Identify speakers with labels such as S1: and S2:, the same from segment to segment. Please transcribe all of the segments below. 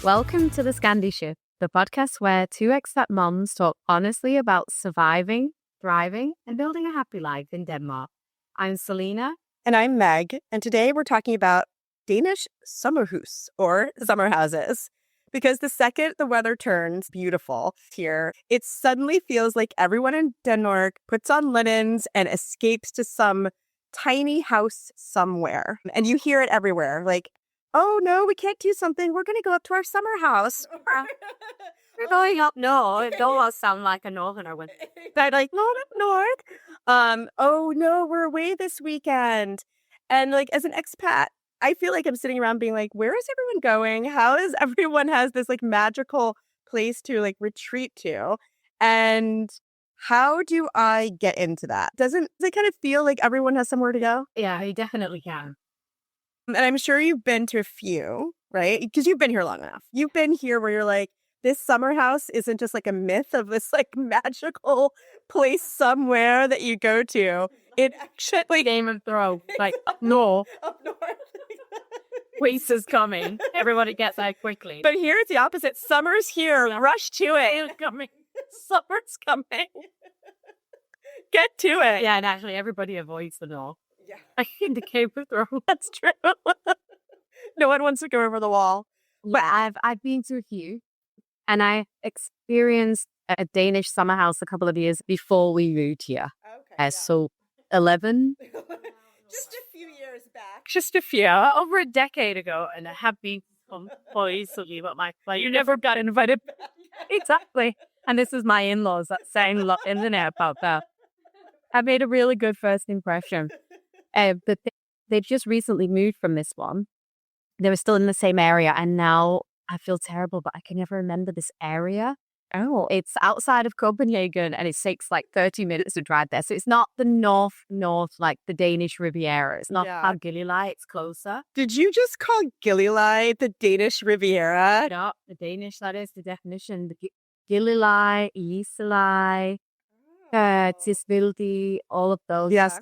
S1: Welcome to the Scandi Shift, the podcast where two expat moms talk honestly about surviving, thriving, and building a happy life in Denmark. I'm Selena.
S2: And I'm Meg. And today we're talking about Danish sommerhus, or summer houses. Because the second the weather turns beautiful here, it suddenly feels like everyone in Denmark puts on linens and escapes to some tiny house somewhere. And you hear it everywhere, like, oh no, we can't do something. We're going to go up to our summer house.
S1: We're going up north. It almost sounds like a northerner one.
S2: They're like, not up north. Oh no, we're away this weekend. And like, as an expat, I feel like I'm sitting around being like, where is everyone going? How is everyone has this like magical place to like retreat to? And how do I get into that? Does it kind of feel like everyone has somewhere to go?
S1: Yeah, you definitely can.
S2: And I'm sure you've been to a few, right? Because you've been here long enough. You've been here where you're like, this summer house isn't just like a myth of this like magical place somewhere that you go to. It actually
S1: Game of Thrones, like up north.
S2: Up north.
S1: Winter's coming. Everybody gets out quickly.
S2: But here it's the opposite. Summer's here. Rush to it.
S1: It's coming.
S2: Summer's coming. Get to it.
S1: Yeah, and actually everybody avoids the north.
S2: Yeah.
S1: I think the Game of Thrones.
S2: That's true. No one wants to go over the wall.
S1: Yeah, I've been to a few, and I experienced a Danish summer house a couple of years before we moved here.
S2: Okay.
S1: So 11.
S2: Just a few years back.
S1: Just a few, over a decade ago, and I have been recently, but you never got invited. Exactly. And this is my in-laws that saying a lot in the net about that. I made a really good first impression. But they've just recently moved from this one. They were still in the same area, and now I feel terrible, but I can never remember this area. Oh, it's outside of Copenhagen, and it takes like 30 minutes to drive there. So it's not the north, like the Danish Riviera. It's not Gilleleje, it's closer.
S2: Did you just call Gilleleje the Danish Riviera?
S1: No, the Danish, that is the definition. The Gilleleje, Iseleje, Tisvilde, all of those.
S2: Yes.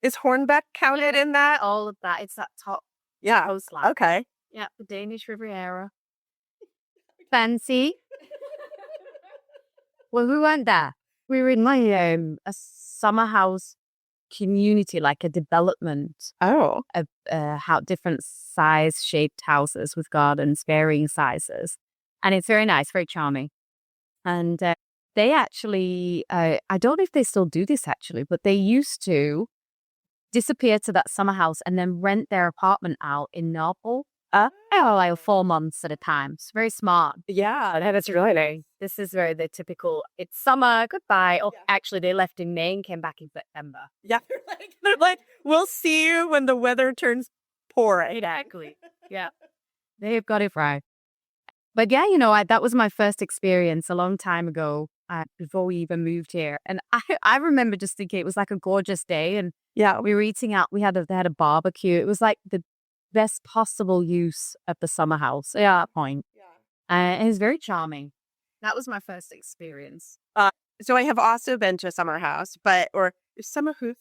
S2: Is Hornbeck counted in that?
S1: All of that. It's that top coastline.
S2: Okay.
S1: Yeah, the Danish Riviera. Fancy. Well, we went there. We were in a summer house community, like a development.
S2: Oh.
S1: Of how different size shaped houses with gardens, varying sizes. And it's very nice, very charming. And they actually, I don't know if they still do this actually, but they used to disappear to that summer house and then rent their apartment out in Naples. Like 4 months at a time. It's very smart.
S2: Yeah, that's really nice.
S1: This is very the typical, it's summer, goodbye. Oh, actually, they left in May and came back in September.
S2: Yeah, they're like, we'll see you when the weather turns pouring.
S1: Exactly. Yeah, they've got it right. But yeah, that was my first experience a long time ago before we even moved here. And I remember just thinking it was like a gorgeous day. And yeah, we were eating out. They had a barbecue. It was like the best possible use of the summer house at that point. Yeah. It was very charming. That was my first experience.
S2: So I have also been to a summer house, or sommerhus.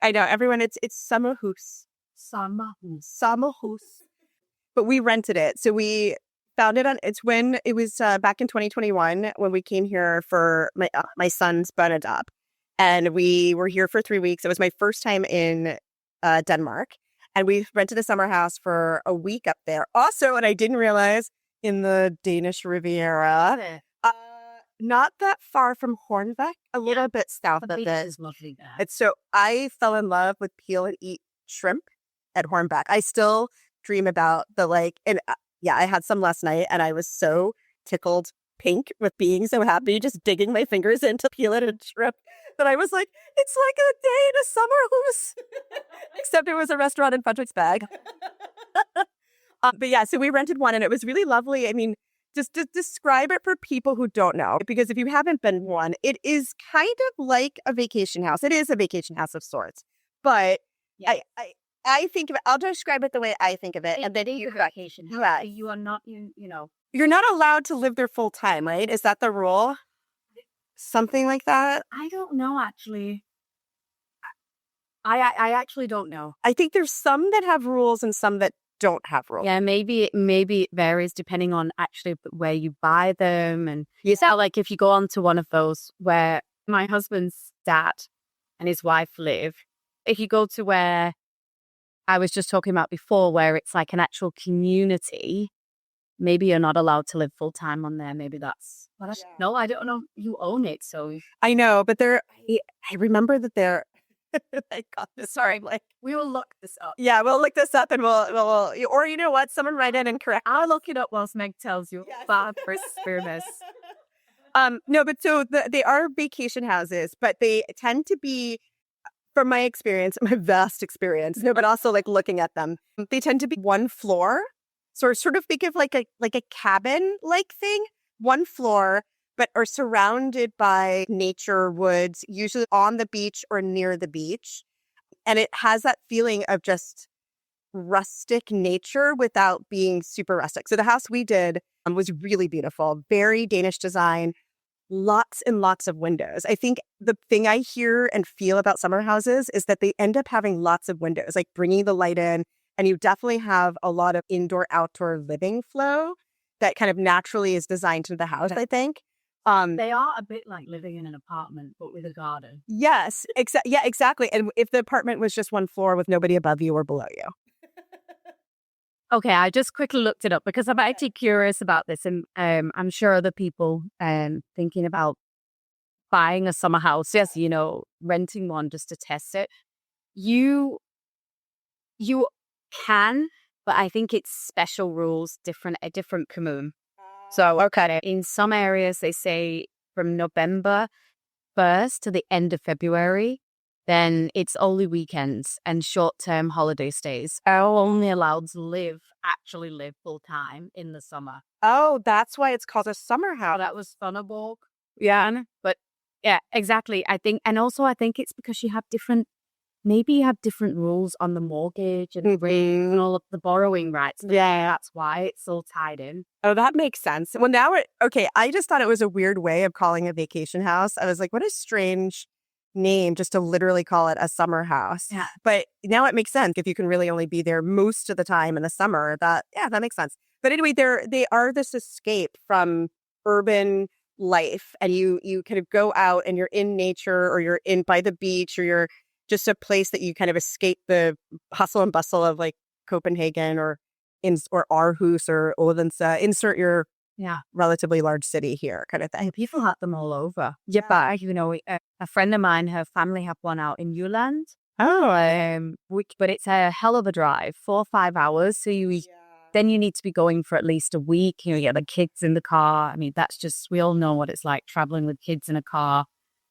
S2: I know everyone. It's sommerhus. Sommerhus. But we rented it, so we found it it was back in 2021 when we came here for my son's Bernadette, and we were here for 3 weeks. It was my first time in Denmark. And we rented a summer house for a week up there. Also, and I didn't realize, in the Danish Riviera, not that far from Hornbeck, a little bit south of it.
S1: Is lovely there.
S2: And so I fell in love with peel and eat shrimp at Hornbeck. I still dream about I had some last night, and I was so tickled pink with being so happy, just digging my fingers into peel it and shrimp. But I was like, it's like a day in a summer house. Except it was a restaurant in Frederiksberg. But yeah, so we rented one, and it was really lovely. I mean, just to describe it for people who don't know, because if you haven't been one, it is kind of like a vacation house. It is a vacation house of sorts. But yeah. I think of it, I'll describe it the way I think of it.
S1: And then you vacation house.
S2: Yeah.
S1: You are not,
S2: You're not allowed to live there full time, right? Is that the rule? Something like that?
S1: I don't know, actually. I actually don't know.
S2: I think there's some that have rules and some that don't have rules.
S1: Yeah, maybe it varies depending on actually where you buy them. And you sound like if you go on to one of those where my husband's dad and his wife live, if you go to where I was just talking about before, where it's like an actual community, maybe you're not allowed to live full time on there. Maybe that's no, I don't know. You own it, so
S2: I know, but I remember that they're. I got this. Sorry, like
S1: we will look this up.
S2: yeah, we'll look this up and we'll or you know what? Someone write in and correct.
S1: I'll look it up whilst Meg tells you.
S2: Yes.
S1: Bob for Spearmas.
S2: No, but so they are vacation houses, but they tend to be, from my experience, my vast experience, no, but also like looking at them, they tend to be one floor. So sort of think of like a cabin like thing, one floor, but are surrounded by nature, woods, usually on the beach or near the beach. And it has that feeling of just rustic nature without being super rustic. So the house we did was really beautiful, very Danish design, lots and lots of windows. I think the thing I hear and feel about summer houses is that they end up having lots of windows, like bringing the light in. And you definitely have a lot of indoor-outdoor living flow that kind of naturally is designed to the house, I think.
S1: They are a bit like living in an apartment, but with a garden.
S2: Yes, exactly. And if the apartment was just one floor with nobody above you or below you.
S1: Okay, I just quickly looked it up because I'm actually curious about this, and I'm sure other people thinking about buying a summer house. Yes, renting one just to test it. You can, but I think it's special rules, a different commune. So okay, in some areas they say from November 1st to the end of February. Then it's only weekends and short-term holiday stays are only allowed to actually live full-time in the summer.
S2: Oh, that's why it's called a summer house.
S1: Oh, that was Funnaborg. Yeah. But yeah, exactly. I think it's because you have different rules on the mortgage and and all of the borrowing rights. Yeah, that's why it's all tied in.
S2: Oh, that makes sense. Well, okay, I just thought it was a weird way of calling a vacation house. I was like, what a strange name just to literally call it a summer house.
S1: Yeah.
S2: But now it makes sense if you can really only be there most of the time in the summer. That makes sense. But anyway, they are this escape from urban life, and you kind of go out and you're in nature, or you're in by the beach, or you're just a place that you kind of escape the hustle and bustle of like Copenhagen or Aarhus or Odense. Insert your relatively large city here, kind of thing.
S1: People have them all over. Yeah, but a friend of mine, her family have one out in Jylland.
S2: Oh,
S1: but it's a hell of a drive, 4 or 5 hours. So then you need to be going for at least a week. You get the kids in the car. I mean, we all know what it's like traveling with kids in a car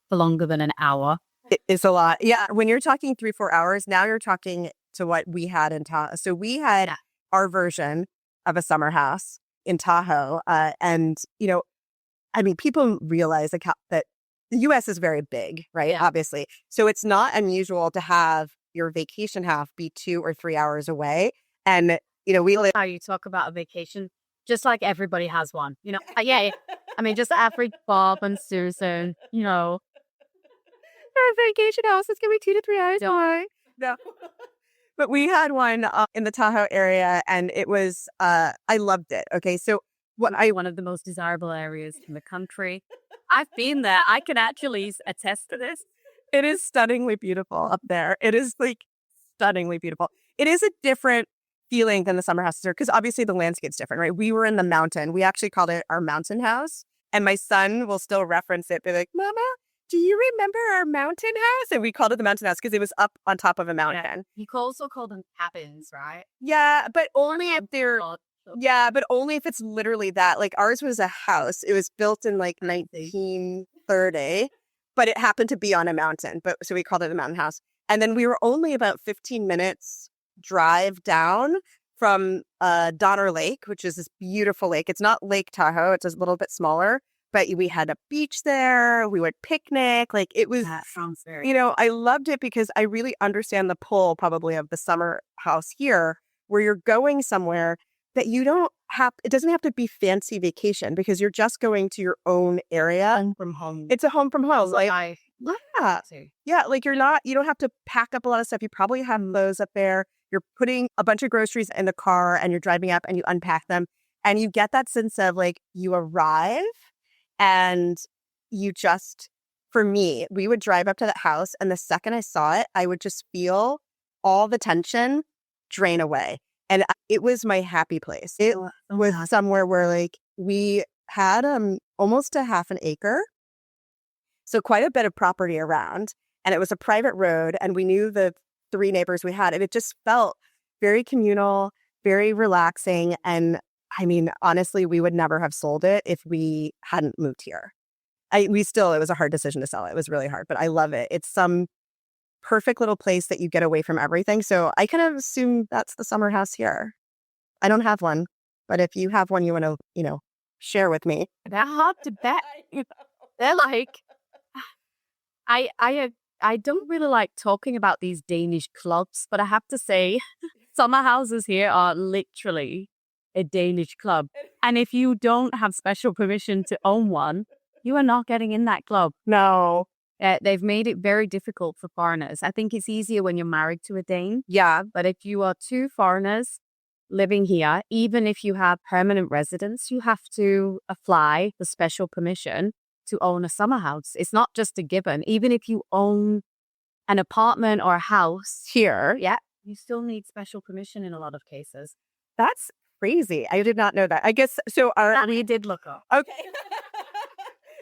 S1: for longer than an hour.
S2: It is a lot. Yeah, when you're talking 3-4 hours, now you're talking to what we had in Tahoe. So we had our version of a summer house in Tahoe. And, I mean, people realize that the U.S. is very big, right?
S1: Yeah.
S2: Obviously. So it's not unusual to have your vacation house be 2 or 3 hours away. And, we live.
S1: How you talk about a vacation, just like everybody has one, yeah. I mean, just average Bob and Susan, our vacation house is going to be 2 to 3 hours away.
S2: No. But we had one in the Tahoe area, and it was, I loved it. Okay, so
S1: one of the most desirable areas in the country. I've been there. I can actually attest to this.
S2: It is stunningly beautiful up there. It is like stunningly beautiful. It is a different feeling than the summer houses are, because obviously the landscape's different, right? We were in the mountain. We actually called it our mountain house, and my son will still reference it, be like, Mama, do you remember our mountain house? And we called it the mountain house because it was up on top of a mountain.
S1: Yeah. You also call them cabins, right?
S2: Yeah, but only if they're... Yeah, but only if it's literally that. Like ours was a house. It was built in like 1930, but it happened to be on a mountain. So we called it a mountain house. And then we were only about 15 minutes drive down from Donner Lake, which is this beautiful lake. It's not Lake Tahoe. It's a little bit smaller. But we had a beach there. We would picnic. Like it was,
S1: that sounds very,
S2: I loved it because I really understand the pull probably of the summer house here, where you're going somewhere that you don't have, it doesn't have to be fancy vacation because you're just going to your own area.
S1: Home from home.
S2: It's a home from home. Yeah. Like you don't have to pack up a lot of stuff. You probably have those up there. you're putting a bunch of groceries in the car and you're driving up and you unpack them. And you get that sense of like you arrive and you just, for me, we would drive up to that house. And the second I saw it, I would just feel all the tension drain away. And it was my happy place. It was somewhere where like we had almost a half an acre. So quite a bit of property around. And it was a private road. And we knew the 3 neighbors we had. And it just felt very communal, very relaxing. And I mean, honestly, we would never have sold it if we hadn't moved here. It was a hard decision to sell it. It was really hard, but I love it. It's some perfect little place that you get away from everything. So I kind of assume that's the summer house here. I don't have one, but if you have one you want to, share with me.
S1: They're hard to bet. They're like, I don't really like talking about these Danish clubs, but I have to say, summer houses here are literally a Danish club. And if you don't have special permission to own one, you are not getting in that club.
S2: No.
S1: They've made it very difficult for foreigners. I think it's easier when you're married to a Dane.
S2: Yeah.
S1: But if you are 2 foreigners living here, even if you have permanent residence, you have to apply for special permission to own a summer house. It's not just a given. Even if you own an apartment or a house here, you still need special permission in a lot of cases.
S2: That's crazy. I did not know that. I guess so.
S1: We did look up.
S2: Okay.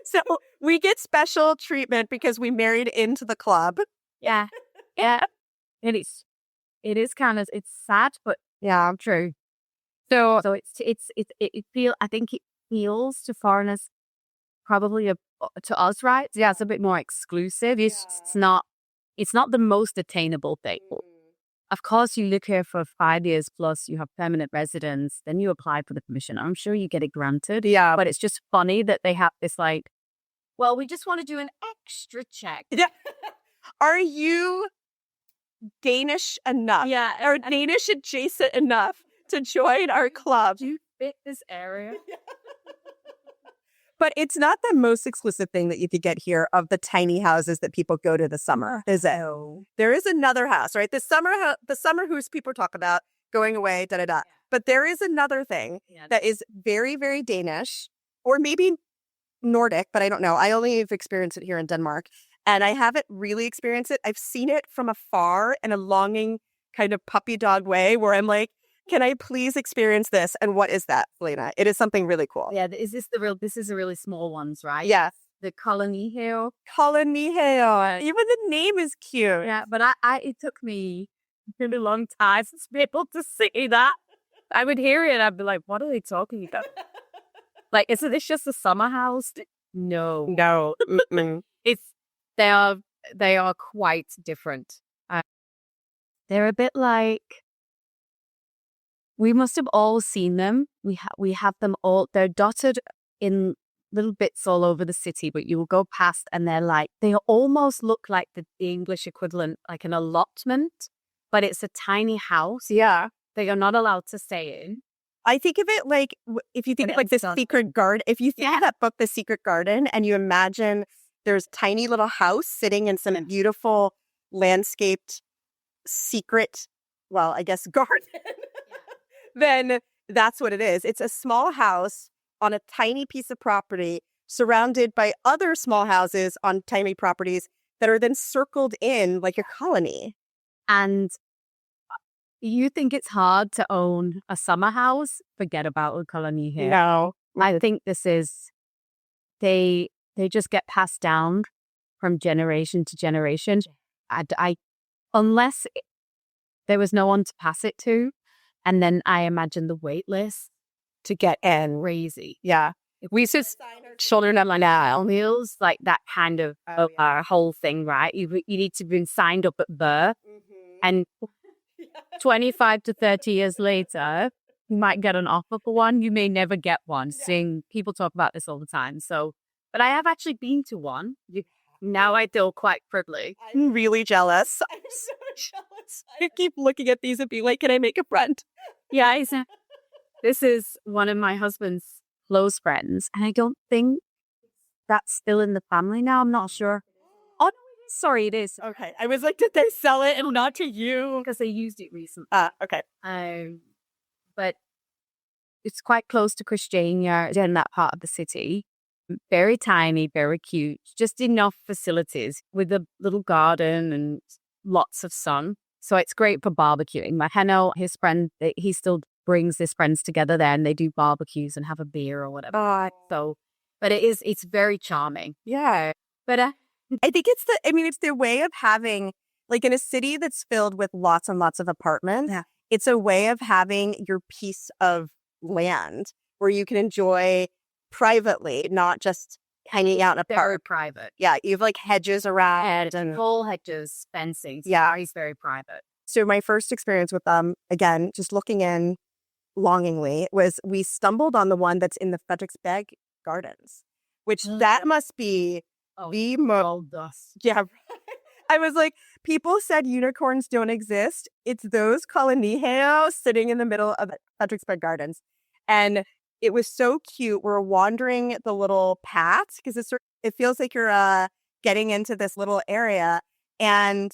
S2: So we get special treatment because we married into the club.
S1: Yeah. It is it's sad, but
S2: yeah,
S1: true. So I think it feels to foreigners probably to us, right? Yeah, it's a bit more exclusive. It's not the most attainable thing. Of course, you live here for 5 years plus, you have permanent residence, then you apply for the permission. I'm sure you get it granted.
S2: Yeah.
S1: But it's just funny that they have this like, well, we just want to do an extra check.
S2: Yeah. Are you Danish enough?
S1: Yeah.
S2: Or Danish adjacent enough to join our club?
S1: Do you fit this area?
S2: But it's not the most exclusive thing that you could get here of the tiny houses that people go to the summer, is it?
S1: No.
S2: There is another house, right? The summer house people talk about going away, da-da-da. But there is another thing that is very, very Danish, or maybe Nordic, but I don't know. I only have experienced it here in Denmark, and I haven't really experienced it. I've seen it from afar in a longing kind of puppy dog way where I'm like, can I please experience this? And what is that, Selena? It is something really cool.
S1: Yeah, this is the really small ones, right?
S2: Yes.
S1: The kolonihave.
S2: Kolonihave. Even the name is cute.
S1: Yeah, but it took me a really long time to be able to see that. I would hear it and I'd be like, what are they talking about? Like, isn't this just a summer house? No.
S2: No.
S1: They are quite different. They're a bit like, we must have all seen them. We have them all. They're dotted in little bits all over the city, but you will go past and they almost look like the English equivalent, like an allotment, but it's a tiny house.
S2: Yeah.
S1: That you're not allowed to stay in.
S2: I think of it like, if you think of like the secret garden, if you think of that book, The Secret Garden, and you imagine there's tiny little house sitting in some beautiful landscaped secret, well, I guess garden, then that's what it is. It's a small house on a tiny piece of property surrounded by other small houses on tiny properties that are then circled in like a colony.
S1: And you think it's hard to own a summer house? Forget about a colony here.
S2: No.
S1: I think this is, they just get passed down from generation to generation. Unless there was no one to pass it to. And then I imagine the wait list
S2: to get in.
S1: Crazy.
S2: Yeah.
S1: We used to children on our meals, like that kind of whole thing, right? You need to be signed up at birth. And 25 to 30 years later, you might get an offer for one. You may never get one. Seeing people talk about this all the time. So, but I have actually been to one. Now I feel quite privileged.
S2: I'm really jealous. I'm so jealous. I keep looking at these and being like, can I make a friend?
S1: Yeah, this is one of my husband's close friends. And I don't think that's still in the family now. I'm not sure. Oh, no, Sorry, it is.
S2: Okay. I was like, did they sell it and not to you?
S1: Because they used it recently.
S2: Okay.
S1: But it's quite close to Christiania, in that part of the city. Very tiny, very cute. Just enough facilities with a little garden and lots of sun. So it's great for barbecuing. My Hanno, his friend, he still brings his friends together there and they do barbecues and have a beer or whatever. But it's very charming.
S2: Yeah.
S1: But
S2: I think it's the way of having, like, in a city that's filled with lots and lots of apartments, it's a way of having your piece of land where you can enjoy privately, not just hanging out in a park.
S1: Very private.
S2: Yeah, you have like hedges around and
S1: full hedges, fencing.
S2: Yeah.
S1: He's very private.
S2: So my first experience with them, again, just looking in longingly, was we stumbled on the one that's in the Frederiksberg Gardens, which that must be the most. Yeah. I was like, people said unicorns don't exist. It's those kolonihave sitting in the middle of Frederiksberg Gardens. And it was so cute. We're wandering the little paths because it feels like you're getting into this little area. And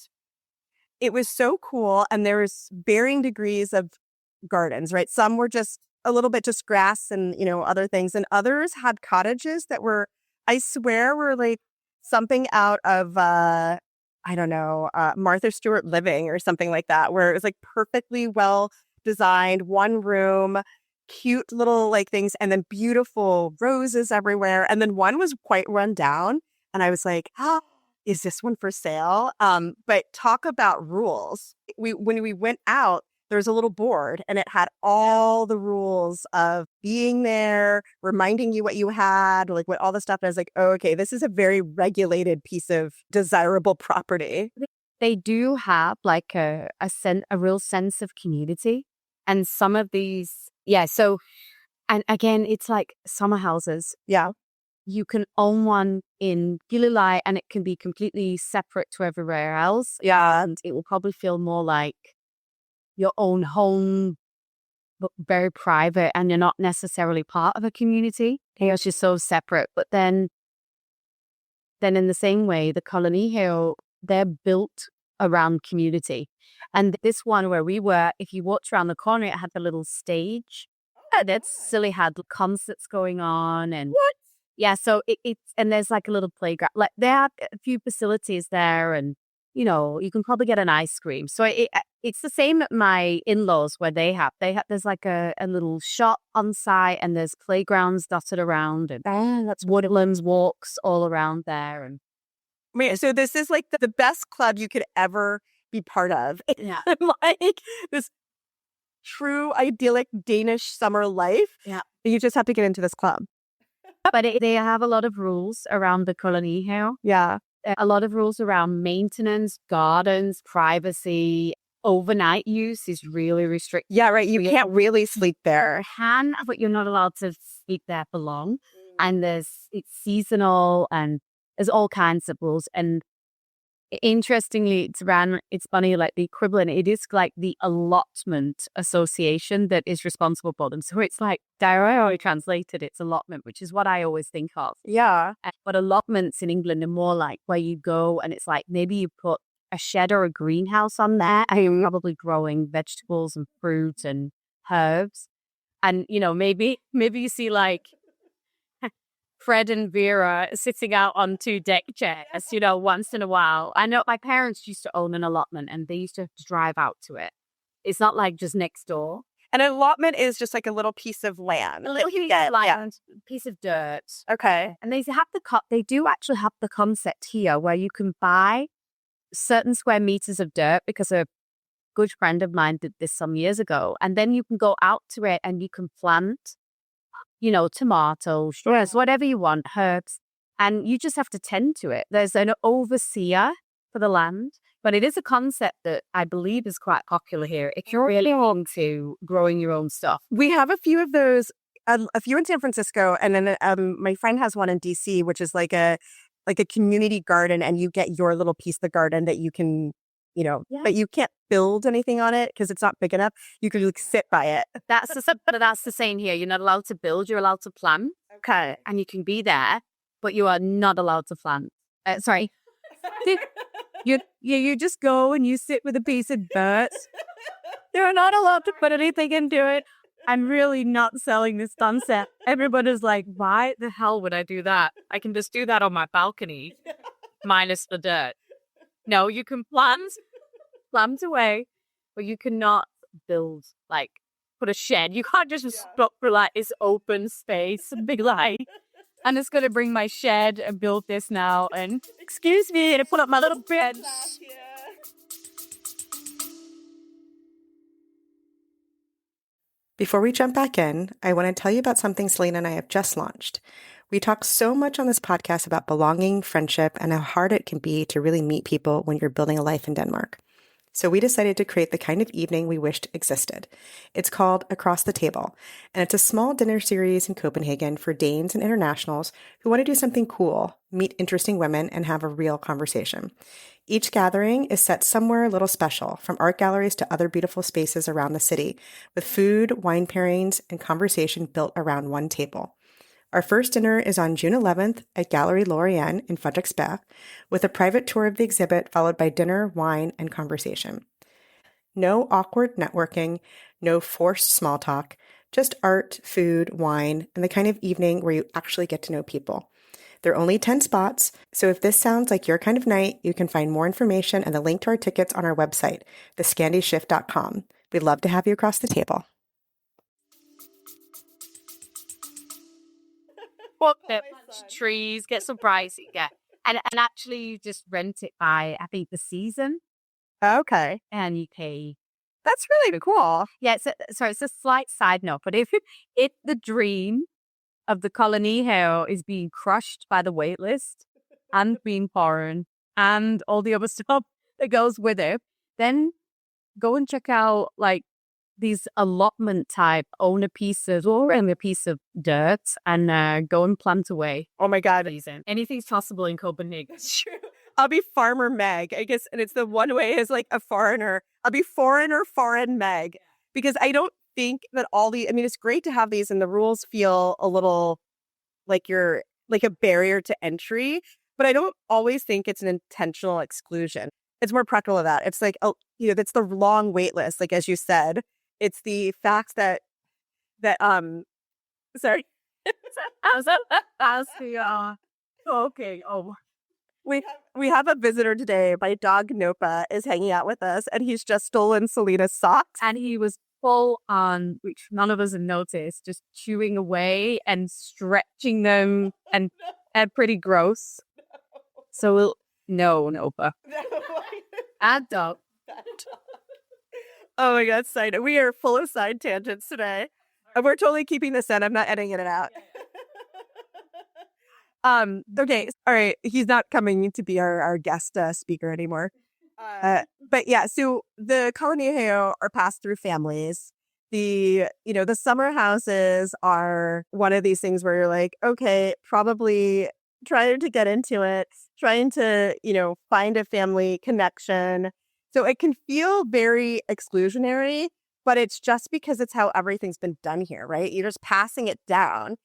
S2: it was so cool. And there was varying degrees of gardens, right? Some were just a little bit just grass and, other things. And others had cottages that were, I swear, were like something out of, I don't know, Martha Stewart Living or something like that, where it was like perfectly well designed, one room, cute little like things, and then beautiful roses everywhere. And then one was quite run down. And I was like, is this one for sale? But talk about rules. When we went out, there was a little board and it had all the rules of being there, reminding you what you had, like what all the stuff. And I was like, oh, okay, this is a very regulated piece of desirable property.
S1: They do have like a real sense of community. And some of these, so, and again, it's like summer houses.
S2: Yeah.
S1: You can own one in Gilleleje and it can be completely separate to everywhere else.
S2: Yeah.
S1: And it will probably feel more like your own home, but very private, and you're not necessarily part of a community. You're just so separate. But then in the same way, the kolonihave, they're built around community. And this one where we were, if you walked around the corner, it had the little stage that silly had concerts going on. And
S2: what?
S1: Yeah, so it's, and there's like a little playground. Like they have a few facilities there, and you can probably get an ice cream. So it's the same at my in-laws where there's like a little shop on site, and there's playgrounds dotted around, and that's woodlands walks all around there. And
S2: so this is like the best club you could ever be part of.
S1: Yeah.
S2: Like this true idyllic Danish summer life.
S1: Yeah.
S2: You just have to get into this club.
S1: But they have a lot of rules around the kolonihave.
S2: Yeah.
S1: A lot of rules around maintenance, gardens, privacy. Overnight use is really restricted.
S2: Yeah, right. You can't really sleep there.
S1: You can, but you're not allowed to sleep there for long. And it's seasonal, and there's all kinds of rules. And interestingly, it's funny, like the equivalent, it is like the allotment association that is responsible for them. So it's like directly translated, it's allotment, which is what I always think of.
S2: Yeah.
S1: But allotments in England are more like where you go and it's like maybe you put a shed or a greenhouse on there and you're probably growing vegetables and fruit and herbs. And, maybe you see like Fred and Vera sitting out on 2 deck chairs, once in a while. I know my parents used to own an allotment and they used to drive out to it. It's not like just next door.
S2: An allotment is just like a little piece of land.
S1: A little piece of land, piece of dirt.
S2: Okay.
S1: And they do actually have the concept here where you can buy certain square meters of dirt, because a good friend of mine did this some years ago. And then you can go out to it and you can plant tomatoes, whatever you want, herbs, and you just have to tend to it. There's an overseer for the land, but it is a concept that I believe is quite popular here. If you're really into growing your own stuff.
S2: We have a few of those, a few in San Francisco, and then my friend has one in DC, which is like a community garden, and you get your little piece of the garden that you can, but you can't build anything on it because it's not big enough. You can sit by it.
S1: That's the same here. You're not allowed to build. You're allowed to plant.
S2: Okay.
S1: And you can be there, but you are not allowed to plant. Sorry. You just go and you sit with a piece of dirt. You're not allowed to put anything into it. I'm really not selling this sunset. Everybody's like, why the hell would I do that? I can just do that on my balcony, minus the dirt. No, you can plant away, but you cannot build, like, put a shed. You can't just stop for, like, this open space and be like, I'm just going to bring my shed and build this now. And excuse me, and put up my little bed.
S3: Before we jump back in, I want to tell you about something Selena and I have just launched. We talk so much on this podcast about belonging, friendship, and how hard it can be to really meet people when you're building a life in Denmark. So we decided to create the kind of evening we wished existed. It's called Across the Table, and it's a small dinner series in Copenhagen for Danes and internationals who want to do something cool, meet interesting women, and have a real conversation. Each gathering is set somewhere a little special, from art galleries to other beautiful spaces around the city, with food, wine pairings, and conversation built around one table. Our first dinner is on June 11th at Gallery Lorient in Frederiksberg, with a private tour of the exhibit followed by dinner, wine, and conversation. No awkward networking, no forced small talk, just art, food, wine, and the kind of evening where you actually get to know people. There are only 10 spots, so if this sounds like your kind of night, you can find more information and the link to our tickets on our website, thescandishift.com. We'd love to have you across the table.
S1: Put the trees, get some pricing, yeah. And actually you just rent it by, I think, the season,
S2: Okay.
S1: and you pay.
S2: That's really cool.
S1: Yeah, it's a slight side note, but if the dream of the kolonihave is being crushed by the wait list and being foreign and all the other stuff that goes with it, then go and check out, like, these allotment type, own a piece of or own a piece of dirt and go and plant away.
S2: Oh my God.
S1: Anything's possible in Copenhagen.
S2: That's true. I'll be Farmer Meg, I guess. And it's the one way as like a foreigner. I'll be foreign Meg. Because I don't think that it's great to have these and the rules feel a little like you're like a barrier to entry, but I don't always think it's an intentional exclusion. It's more practical of that. It's like, that's the long wait list. Like, as you said, it's the fact that sorry.
S1: Okay. Oh,
S2: We have a visitor today. My dog Nopa is hanging out with us, and he's just stolen Selena's socks.
S1: and he was full on, which none of us had noticed, just chewing away and stretching them, and pretty gross. So no, Nopa. Add dog.
S2: Oh my God, side. We are full of side tangents today. And we're totally keeping this in. I'm not editing it out. Okay. All right. He's not coming to be our guest speaker anymore. But yeah, so the kolonihave are passed through families. The summer houses are one of these things where you're like, okay, probably trying to get into it, trying to, find a family connection. So it can feel very exclusionary, but it's just because it's how everything's been done here, right? You're just passing it down.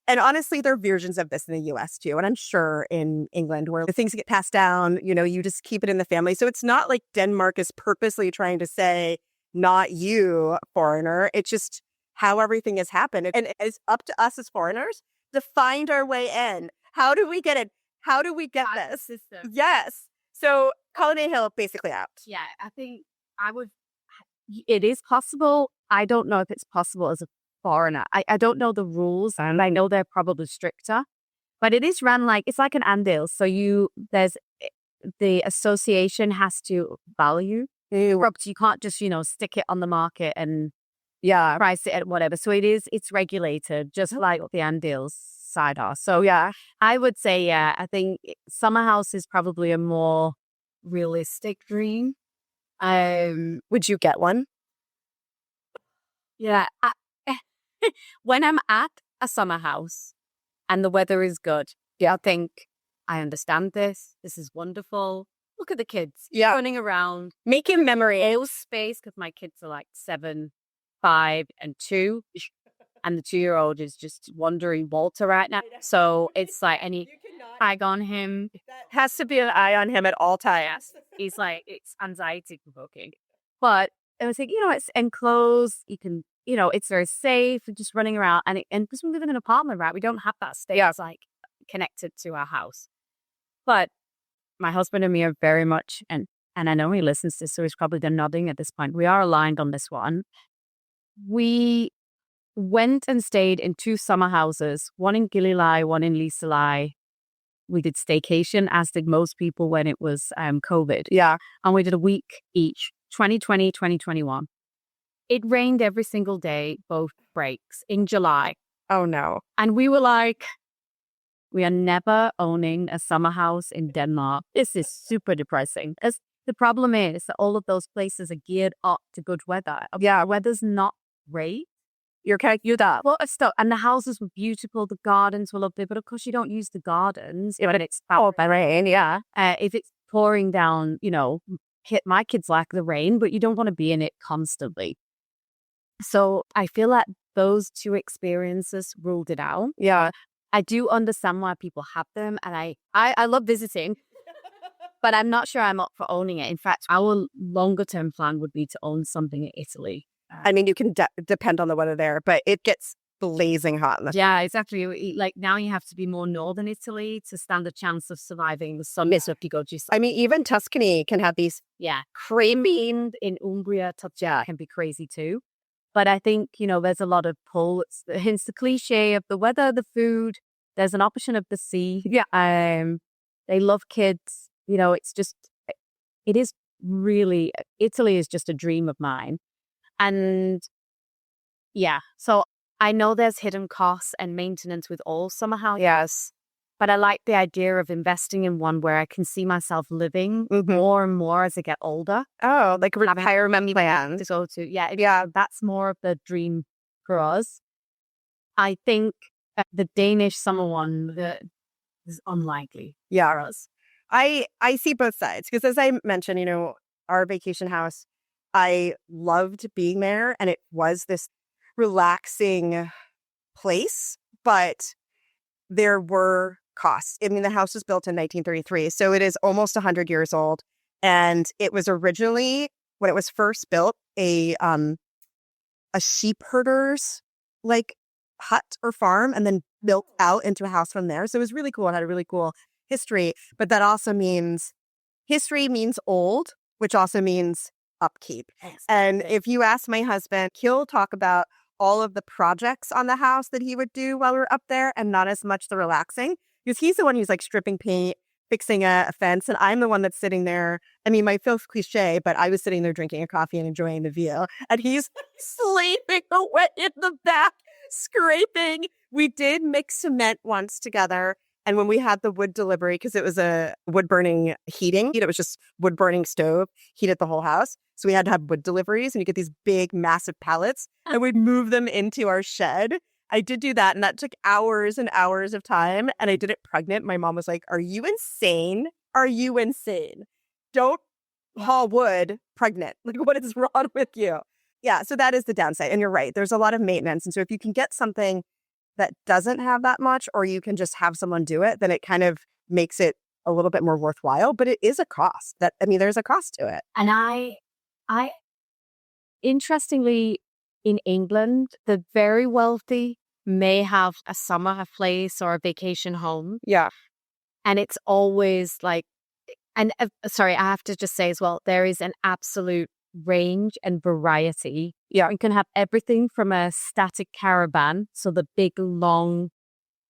S2: And honestly, there are versions of this in the US too. And I'm sure in England where the things get passed down, you just keep it in the family. So it's not like Denmark is purposely trying to say, not you, foreigner. It's just how everything has happened. And it's up to us as foreigners to find our way in. How do we get it? How do we get this?
S1: System.
S2: Yes. So kolonihave basically out.
S1: Yeah, I think it is possible. I don't know if it's possible as a foreigner. I don't know the rules, and I know they're probably stricter, but it is run it's like an andel. So the association has to value property. You can't just, stick it on the market and price it at whatever. So it's regulated just like the andels side are. So yeah, I would say, I think summer house is probably a more realistic dream.
S2: Would you get one?
S1: Yeah. When I'm at a summer house and the weather is good, I think I understand this. This is wonderful. Look at the kids running around,
S2: making memories.
S1: Space, because my kids are like 7, 5, and 2. And the 2-year-old is just wandering Walter right now. So it's like eye on him.
S2: Has to be an eye on him at all times.
S1: He's like, it's anxiety provoking. But I was like, it's enclosed. You can, it's very safe. You're just running around. And because we live in an apartment, right? We don't have that stairs like connected to our house. But my husband and me are very much, and I know he listens to this, so he's probably done nodding at this point. We are aligned on this one. We went and stayed in 2 summer houses, one in Gilleleie, one in Liselei. We did staycation, as did most people when it was COVID.
S2: Yeah.
S1: And we did a week each, 2020, 2021. It rained every single day, both breaks in July.
S2: Oh, no.
S1: And we were like, we are never owning a summer house in Denmark. This is super depressing. The problem is that all of those places are geared up to good weather.
S2: Yeah.
S1: Weather's not great.
S2: You're that.
S1: Well, and the houses were beautiful. The gardens were lovely, but of course you don't use the gardens when it's
S2: by rain. Yeah.
S1: if it's pouring down. My kids like the rain, but you don't want to be in it constantly. So I feel like those 2 experiences ruled it out.
S2: Yeah.
S1: I do understand why people have them, and I love visiting, but I'm not sure I'm up for owning it. In fact, our longer term plan would be to own something in Italy.
S2: I mean, you can depend on the weather there, but it gets blazing hot.
S1: Yeah, exactly. Like now you have to be more northern Italy to stand a chance of surviving the summer.
S2: I mean, even Tuscany can have these.
S1: Yeah. Creamy in Umbria, can be crazy too. But I think, there's a lot of pull. Hence the cliche of the weather, the food. There's an option of the sea.
S2: Yeah.
S1: They love kids. It's just, it is really, Italy is just a dream of mine. And yeah, so I know there's hidden costs and maintenance with all summer houses.
S2: Yes.
S1: But I like the idea of investing in one where I can see myself living more and more as I get older.
S2: Oh, like retirement plan
S1: to go to. Yeah, that's more of the dream for us. I think the Danish summer one is unlikely for us.
S2: I see both sides because, as I mentioned, our vacation house, I loved being there, and it was this relaxing place, but there were costs. I mean, the house was built in 1933, so it is almost 100 years old, and it was originally, when it was first built, a sheep herder's hut or farm, and then built out into a house from there. So it was really cool. It had a really cool history, but that also means history means old, which also means upkeep. And if you ask my husband, he'll talk about all of the projects on the house that he would do while we were up there, and not as much the relaxing, because he's the one who's stripping paint, fixing a fence, and I'm the one that's sitting there. I mean, my feels cliche, but I was sitting there drinking a coffee and enjoying the view, and he's sleeping away in the back, scraping. We did mix cement once together. And when we had the wood delivery, because it was a wood burning heating, it was just wood burning stove, heated the whole house. So we had to have wood deliveries, and you get these big, massive pallets, and we'd move them into our shed. I did do that, and that took hours and hours of time. And I did it pregnant. My mom was like, "Are you insane? Are you insane? Don't haul wood pregnant. What is wrong with you?" Yeah, so that is the downside. And you're right. There's a lot of maintenance. And so if you can get something that doesn't have that much, or you can just have someone do it, then it kind of makes it a little bit more worthwhile. But it is a cost. There's a cost to it.
S1: And I interestingly, in England, the very wealthy may have a summer place or a vacation home.
S2: Yeah.
S1: And it's always sorry, I have to just say as well, there is an absolute range and variety.
S2: Yeah.
S1: You can have everything from a static caravan, so the big long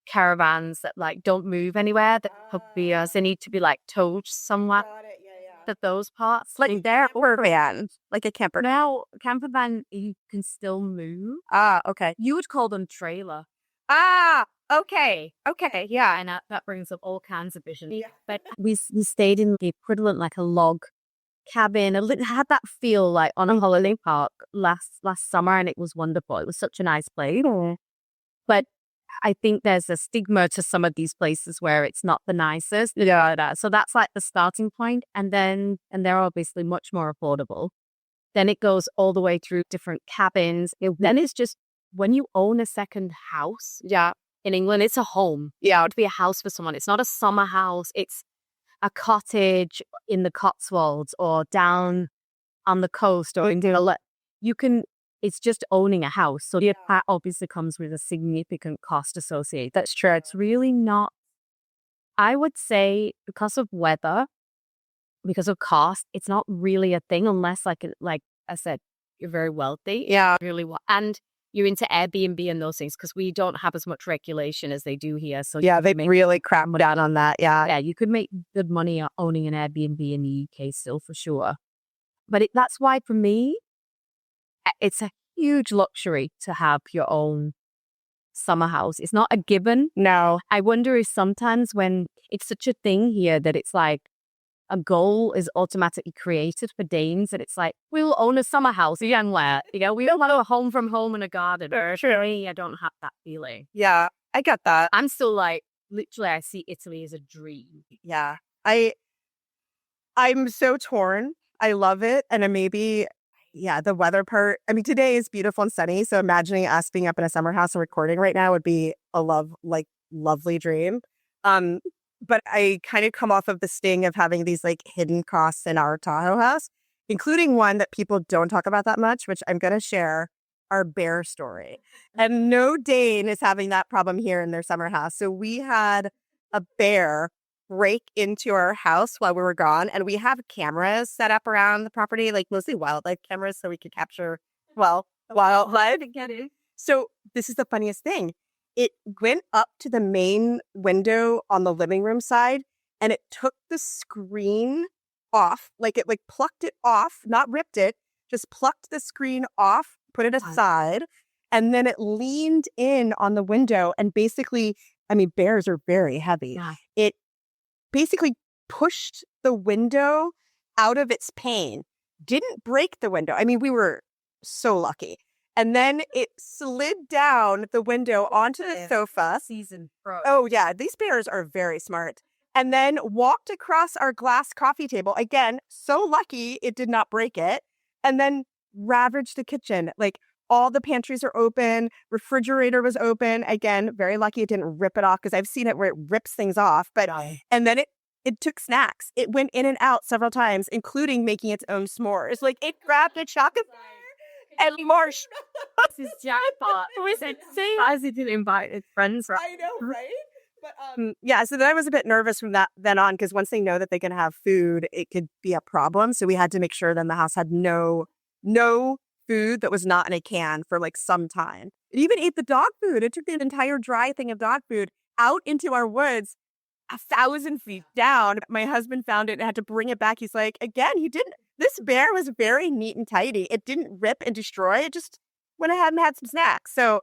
S1: caravans that don't move anywhere, that they need to be towed somewhere. That those parts
S2: they're camper van, a camper.
S1: Now camper van, you can still move.
S2: Okay.
S1: You would call them trailer.
S2: Okay. Yeah.
S1: And that brings up all kinds of vision. Yeah. But we stayed in the equivalent a log cabin. It had that feel on a holiday park last summer, and it was wonderful. It was such a nice place.
S2: Mm.
S1: But I think there's a stigma to some of these places where it's not the nicest.
S2: Yeah.
S1: So that's the starting point. And they're obviously much more affordable. Then it goes all the way through different cabins. Then it's just when you own a second house.
S2: Yeah.
S1: in England, it's a home.
S2: Yeah.
S1: It would be a house for someone. It's not a summer house. It's a cottage in the Cotswolds or down on the coast or in it's just owning a house. So that obviously comes with a significant cost associated. That's true. It's really not, I would say, because of weather, because of cost, it's not really a thing unless like I said, you're very wealthy.
S2: Yeah.
S1: Really and you're into Airbnb and those things because we don't have as much regulation as they do here. So
S2: yeah, they really crack down on that. Yeah.
S1: Yeah, you could make good money owning an Airbnb in the UK still for sure. But that's why for me, it's a huge luxury to have your own summer house. It's not a given.
S2: No.
S1: I wonder if sometimes when it's such a thing here that it's like a goal is automatically created for Danes that it's like, we'll own a summer house again where, we don't want a home from home and a garden. For me, I don't have that feeling.
S2: Yeah, I get that.
S1: I'm still like, literally, I see Italy as a dream.
S2: Yeah. I'm so torn. I love it. And maybe, the weather part. I mean, today is beautiful and sunny. So imagining us being up in a summer house and recording right now would be a lovely dream. But I kind of come off of the sting of having these like hidden costs in our Tahoe house, including one that people don't talk about that much, which I'm going to share, our bear story. And no Dane is having that problem here in their summer house. So we had a bear break into our house while we were gone. And we have cameras set up around the property, like mostly wildlife cameras, so we could capture, wildlife. So this is the funniest thing. It went up to the main window on the living room side and it took the screen off. Like it plucked it off, not ripped it, just plucked the screen off, put it aside. And then it leaned in on the window and basically, I mean, bears are very heavy.
S1: Yeah.
S2: It basically pushed the window out of its pane, didn't break the window. I mean, we were so lucky. And then it slid down the window onto the sofa.
S1: Seasoned pro.
S2: Oh, yeah. These bears are very smart. And then walked across our glass coffee table. Again, so lucky it did not break it. And then ravaged the kitchen. Like all the pantries are open. Refrigerator was open. Again, very lucky it didn't rip it off because I've seen it where it rips things off. But and then it took snacks. It went in and out several times, including making its own s'mores. Like it grabbed a chocolate and marshmallows.
S1: This is jackpot. As he didn't invite his friends. Right?
S2: I know, right? But so then I was a bit nervous from that then on because once they know that they can have food, it could be a problem. So we had to make sure then the house had no food that was not in a can for like some time. It even ate the dog food. It took an entire dry thing of dog food out into our woods 1,000 feet down. My husband found it and had to bring it back. He's like, again, this bear was very neat and tidy. It didn't rip and destroy. It just went ahead and had some snacks. So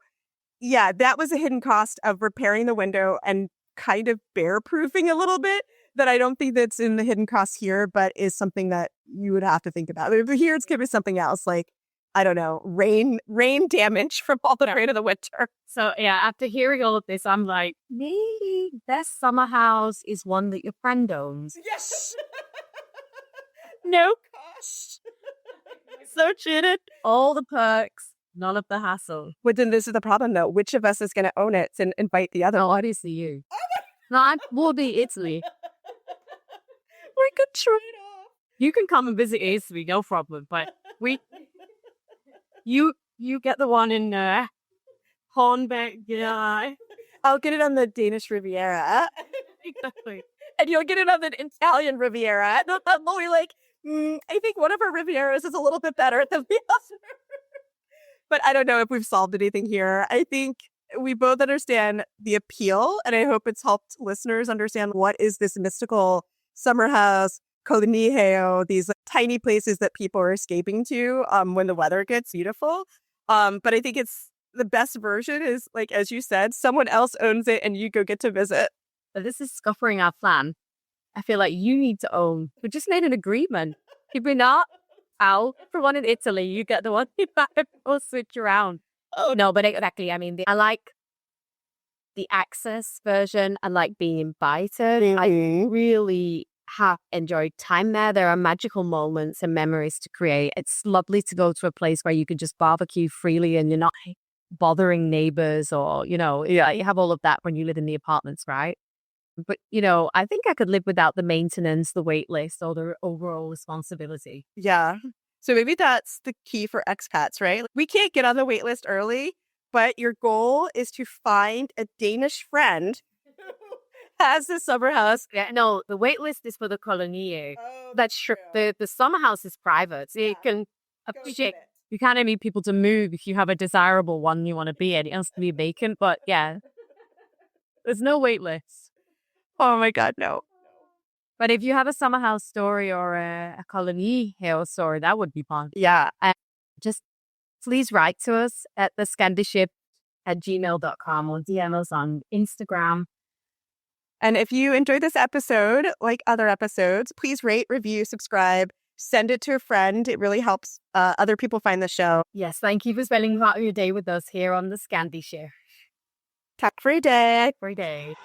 S2: yeah, that was a hidden cost of repairing the window and kind of bear proofing a little bit that I don't think that's in the hidden costs here, but is something that you would have to think about. Here it's going to be something else like, I don't know, rain damage from all the rain of the winter.
S1: So yeah, after hearing all of this, I'm like, maybe this summer house is one that your friend owns.
S2: Yes.
S1: No cost. So cheated. All the perks, none of the hassle.
S2: But then this is the problem though. Which of us is going to own it and invite the other?
S1: No, obviously you. No, we'll be Italy.
S2: We could trade off.
S1: You can come and visit Italy, no problem. But you get the one in Hornbeck. Yeah,
S2: I'll get it on the Danish Riviera.
S1: exactly.
S2: And you'll get it on the Italian Riviera. And we'll be like, I think one of our Rivieras is a little bit better than the other. But I don't know if we've solved anything here. I think we both understand the appeal, and I hope it's helped listeners understand what is this mystical summer house, kolonihave, these tiny places that people are escaping to when the weather gets beautiful. But I think it's the best version is, like, as you said, someone else owns it and you go get to visit.
S1: But this is scuppering our plan. I feel like you need to own. We just made an agreement. If we're not out for one in Italy, you get the one in back. We'll switch around. Oh no, but exactly. I mean, I like the access version. I like being invited.
S2: Mm-hmm.
S1: I really have enjoyed time there. There are magical moments and memories to create. It's lovely to go to a place where you can just barbecue freely and you're not bothering neighbors or, you have all of that when you live in the apartments, right? But, I think I could live without the maintenance, the wait list, or the overall responsibility.
S2: Yeah. So maybe that's the key for expats, right? We can't get on the wait list early, but your goal is to find a Danish friend who has a summer house.
S1: Yeah, no, the wait list is for the kolonihave.
S2: Oh,
S1: That's true. The summer house is private. So you can appreciate. You can't need people to move if you have a desirable one you want to be in. It has to be vacant, but yeah, there's no wait list.
S2: Oh my God, no.
S1: But if you have a summer house story or a kolonihave story, that would be fun.
S2: Yeah.
S1: Just please write to us at the Scandi Shift at gmail.com or DM us on Instagram.
S2: And if you enjoyed this episode, like other episodes, please rate, review, subscribe, send it to a friend. It really helps other people find the show.
S1: Yes, thank you for spending part of your day with us here on the Scandi Shift.
S2: Tack for a day.
S1: Every day.